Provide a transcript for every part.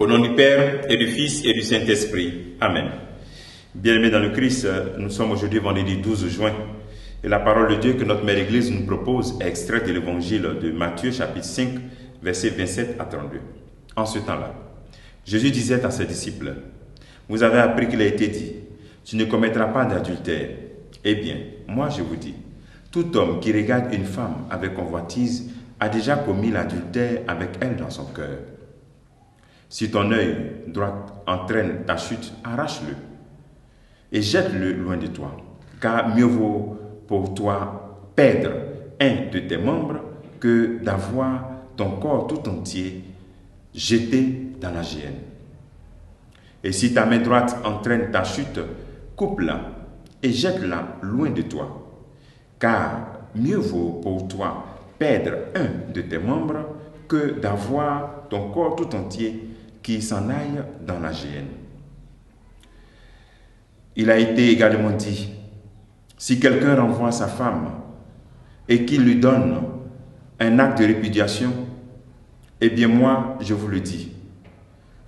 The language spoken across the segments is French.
Au nom du Père et du Fils et du Saint-Esprit. Amen. Bien-aimés dans le Christ, nous sommes aujourd'hui vendredi 12 juin. Et la parole de Dieu que notre Mère Église nous propose est extraite de l'évangile de Matthieu chapitre 5, versets 27 à 32. En ce temps-là, Jésus disait à ses disciples, « Vous avez appris qu'il a été dit, tu ne commettras pas d'adultère. Eh bien, moi je vous dis, tout homme qui regarde une femme avec convoitise a déjà commis l'adultère avec elle dans son cœur. Si ton œil droit entraîne ta chute, arrache-le et jette-le loin de toi, car mieux vaut pour toi perdre un de tes membres que d'avoir ton corps tout entier jeté dans la géhenne. Et si ta main droite entraîne ta chute, coupe-la et jette-la loin de toi, car mieux vaut pour toi perdre un de tes membres que d'avoir ton corps tout entier qui s'en aille dans la géhenne. Il a été également dit, si quelqu'un renvoie sa femme et qu'il lui donne un acte de répudiation, eh bien moi, je vous le dis,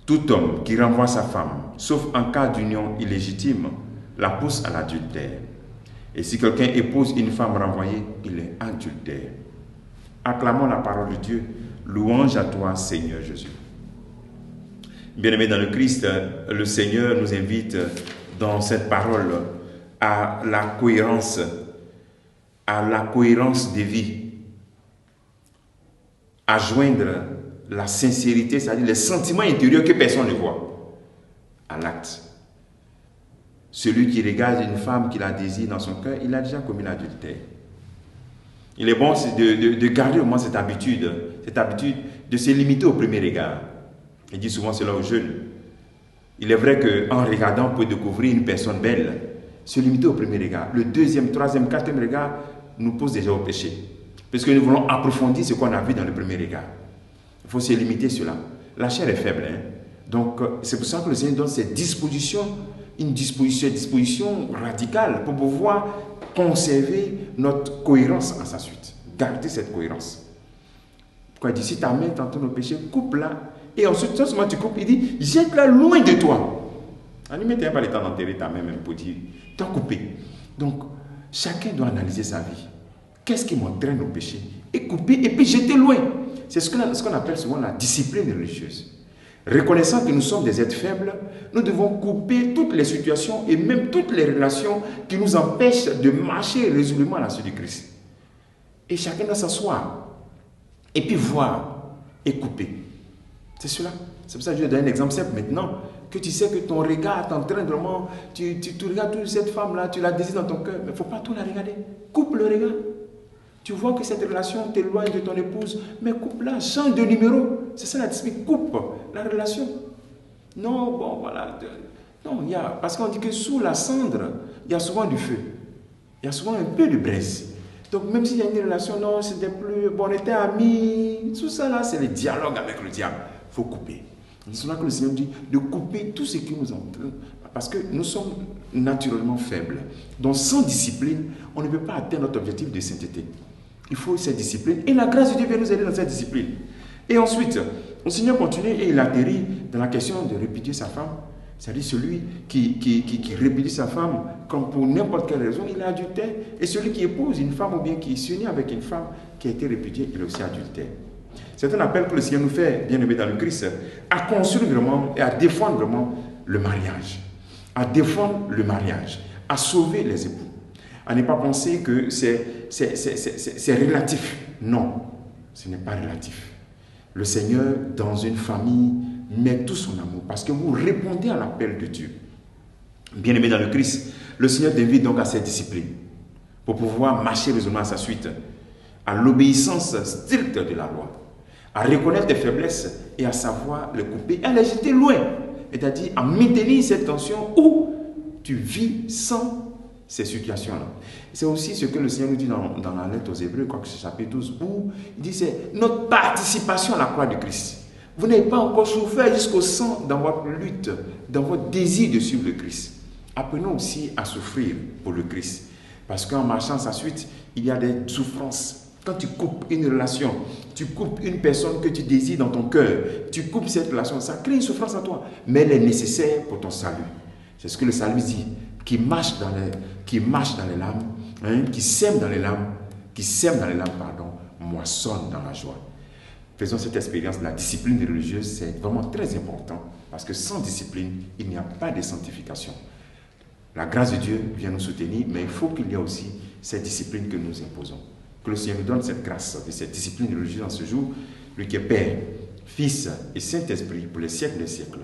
tout homme qui renvoie sa femme, sauf en cas d'union illégitime, la pousse à l'adultère. Et si quelqu'un épouse une femme renvoyée, il est adultère. Acclamons la parole de Dieu. Louange à toi, Seigneur Jésus. Bien-aimés dans le Christ, le Seigneur nous invite dans cette parole à la cohérence des vies, à joindre la sincérité, c'est-à-dire les sentiments intérieurs que personne ne voit, à l'acte. Celui qui regarde une femme qui la désire dans son cœur, il a déjà commis l'adultère. Il est bon de garder au moins cette habitude de se limiter au premier regard. Il dit souvent cela aux jeunes. Il est vrai qu'en regardant, on peut découvrir une personne belle. Se limiter au premier regard. Le deuxième, troisième, quatrième regard nous pose déjà au péché. Parce que nous voulons approfondir ce qu'on a vu dans le premier regard. Il faut se limiter à cela. La chair est faible. Donc, c'est pour ça que le Seigneur donne cette disposition, une disposition radicale pour pouvoir conserver notre cohérence à sa suite. Garder cette cohérence. Pourquoi il dit, si ta main t'entraîne au péché, coupe-la. Et ensuite, seulement tu coupes, il dit, jette-la loin de toi. Ne mettez pas le temps d'enterrer ta main même pour dire, t'as coupé. Donc, chacun doit analyser sa vie. Qu'est-ce qui m'entraîne au péché? Et couper, et puis jeter loin. C'est ce qu'on appelle souvent la discipline religieuse. Reconnaissant que nous sommes des êtres faibles, nous devons couper toutes les situations et même toutes les relations qui nous empêchent de marcher résolument à la suite du Christ. Et chacun doit s'asseoir et puis voir et couper. C'est cela. C'est pour ça que je vais donner un exemple simple maintenant. Que tu sais que ton regard t'entraîne vraiment, tu regardes toute cette femme-là, tu la désires dans ton cœur, mais il ne faut pas tout la regarder. Coupe le regard. Tu vois que cette relation t'éloigne de ton épouse, mais coupe-la, change de numéro. C'est ça la discipline, coupe la relation. Non, bon, voilà. Non, parce qu'on dit que sous la cendre, il y a souvent du feu. Il y a souvent un peu de braise. Donc même s'il y a une relation, non, c'était plus, bon, on était amis, tout ça là, c'est le dialogue avec le diable. Il faut couper. C'est là que le Seigneur dit de couper tout ce qui nous entraîne. Parce que nous sommes naturellement faibles. Donc sans discipline, on ne peut pas atteindre notre objectif de sainteté. Il faut cette discipline. Et la grâce de Dieu vient nous aider dans cette discipline. Et ensuite, le Seigneur continue et il atterrit dans la question de répudier sa femme. C'est-à-dire celui qui répudie sa femme, comme pour n'importe quelle raison, il est adultère. Et celui qui épouse une femme ou bien qui s'unit avec une femme qui a été répudiée, il est aussi adultère. C'est un appel que le Seigneur nous fait, bien aimé dans le Christ, à construire vraiment et à défendre vraiment le mariage. À défendre le mariage, à sauver les époux. À ne pas penser que c'est relatif. Non, ce n'est pas relatif. Le Seigneur, dans une famille, met tout son amour parce que vous répondez à l'appel de Dieu. Bien aimé dans le Christ, le Seigneur t'invite donc à cette discipline pour pouvoir marcher résolument à sa suite, à l'obéissance stricte de la loi, à reconnaître tes faiblesses et à savoir les couper, à les jeter loin, c'est-à-dire à maintenir cette tension où tu vis sans ces situations-là. C'est aussi ce que le Seigneur nous dit dans la lettre aux Hébreux, quoi que c'est chapitre 12, où il dit c'est notre participation à la croix de Christ. Vous n'avez pas encore souffert jusqu'au sang dans votre lutte, dans votre désir de suivre le Christ. Apprenons aussi à souffrir pour le Christ. Parce qu'en marchant à sa suite, il y a des souffrances. Quand tu coupes une relation, tu coupes une personne que tu désires dans ton cœur, tu coupes cette relation, ça crée une souffrance en toi, mais elle est nécessaire pour ton salut. C'est ce que le salut dit, qui marche dans les lames, hein, qui sème dans les lames, moissonne dans la joie. Faisons cette expérience. La discipline religieuse, c'est vraiment très important, parce que sans discipline, il n'y a pas de sanctification. La grâce de Dieu vient nous soutenir, mais il faut qu'il y ait aussi cette discipline que nous imposons. Que le Seigneur nous donne cette grâce et cette discipline religieuse en ce jour, lui qui est Père, Fils et Saint-Esprit pour les siècles des siècles.